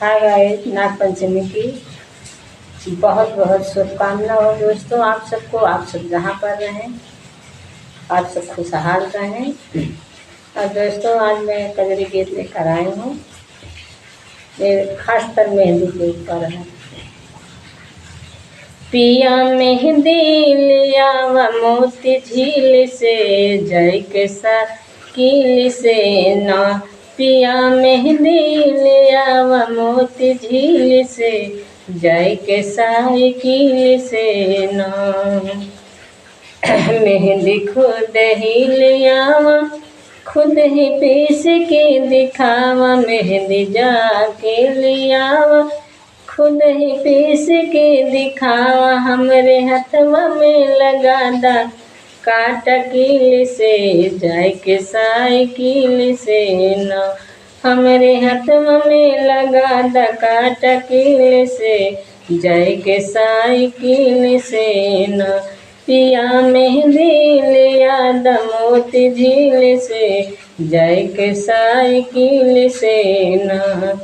Hi guys, Nag Panchami की बहुत बहुत शुभकामनाएं हो दोस्तों आप सबको। आप सब जहाँ पर रहें आप सब खुशहाल रहें। और दोस्तों आज मैं कजरी गीत लेकर आई हूँ, ये खासकर मेहंदी के ऊपर है। पिया मेहंदी लिया व मोती झील से, जय के साकिल से ना। पिया मेहंदी लिया व मोती झील से, जय के साकिल से ना। मेहंदी खुद ही लियावा, खुद ही पीस के दिखावा। मेहंदी जाके लियावा, खुद ही पीस के दिखावा। हमरे हथवा में लगा दा काटा कील से, जाय के साइकिल से ना। हमरे हथवा में लगा दा काटा कील से, जाय के साइकिल से ना। पिया मेहंदी लिया द मोती झील से, जाय के साइकिल से ना।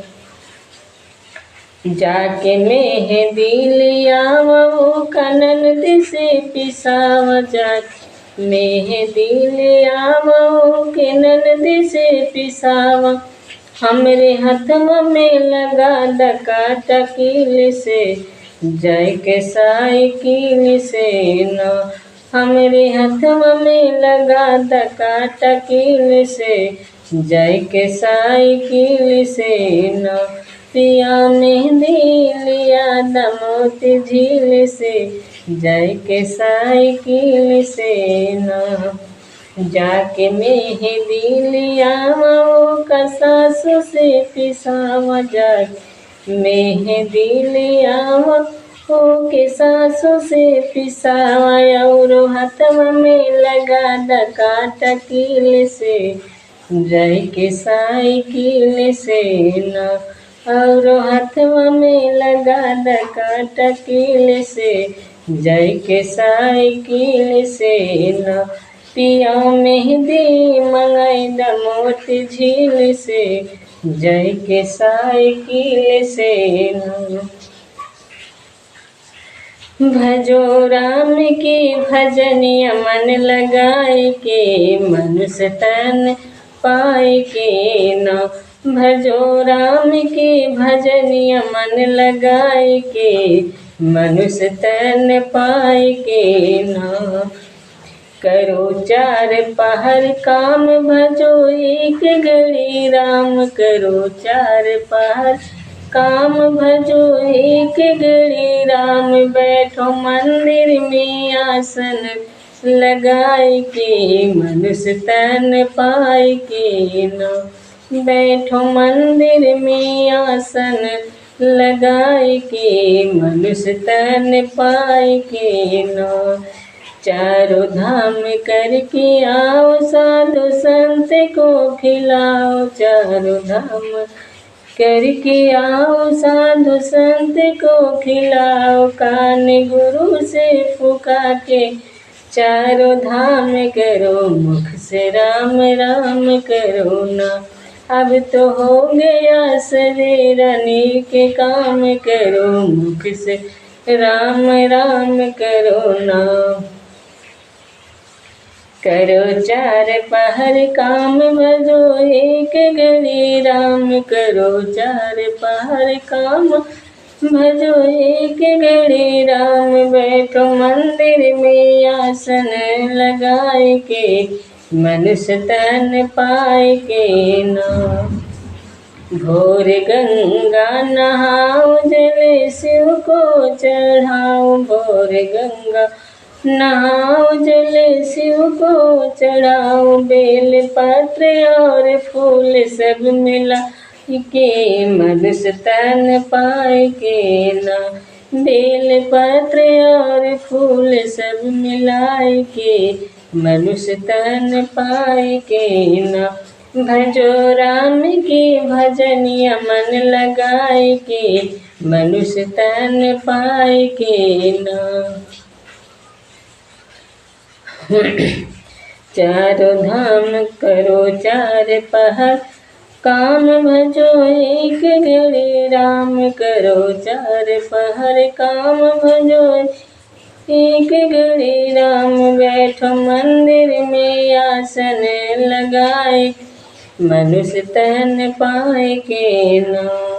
जाके मेहंदी लियावा कनन से पिसावा। जाके मेहंदी लियावा कनन से पिसावा। हमरे हथवा में लगा द काटा कील से, जय के साइकिल से ना। हमरे हथवा में लगा द काटा कील से, जय के साइकिल से ना। पिया मेहंदी लिया द मोती झील से, जय के साइकिल से ना। जाके मेहंदी लियावा सासु से पिसावा। जाके मेहंदी लियावा के सासु से पिसावा। और हथवा में लगा द काटा कील से, जय के साइकिल से ना। और हथवा में लगा द काटा कील से, जय के साइकिल से ना। पिया मेहंदी मंगाई द मोती झील से, जय के साइकिल से ना। भजो राम की भजनिया मन लगाए के, मनुष्य तन पाए के ना। भजो राम की भजनिया मन लगाए के, मनुष्य तन पाए के ना। करो चार पहर काम भजो एक घड़ी राम। करो चार पहर काम भजो एक घड़ी राम। बैठो मंदिर में आसन लगाए के, मनुष्य तन पाए के ना। बैठो मंदिर में आसन लगाए के, मनुष्य तन पाए के ना। चारों धाम करके आओ साधु संत को खिलाओ। चारों धाम करके आओ साधु संत को खिलाओ। कान गुरु से फुका के चारों धाम करो, मुख से राम राम करो ना। अब तो हो गया सवेरा, नेक काम करो, मुख से राम राम करो ना। करो चार पहर काम भजो एक घड़ी राम। करो चार पहर काम भजो एक घड़ी राम। बैठो मंदिर में आसन लगाए के, मनुष्य तन पाए के ना। भोर गंगा नहाओ, जल शिव को चढ़ाओ। भोर गंगा नहाओ, जल शिव को चढ़ाओ। बेल पत्र और फूल सब मिला के, मनुष्य तन पाए के ना। बेल पत्र और फूल सब मिलाए के, मनुष्य तन पाए के ना। भजो राम की भजनिया मन लगाए के, मनुष्य तन पाए के ना। चारों धाम करो चार पहर काम भजो एक घड़ी राम करो चार पहर। काम भजो एक घड़ी राम बैठो मंदिर में आसन लगाए। मनुष्य तन पाए के नाम।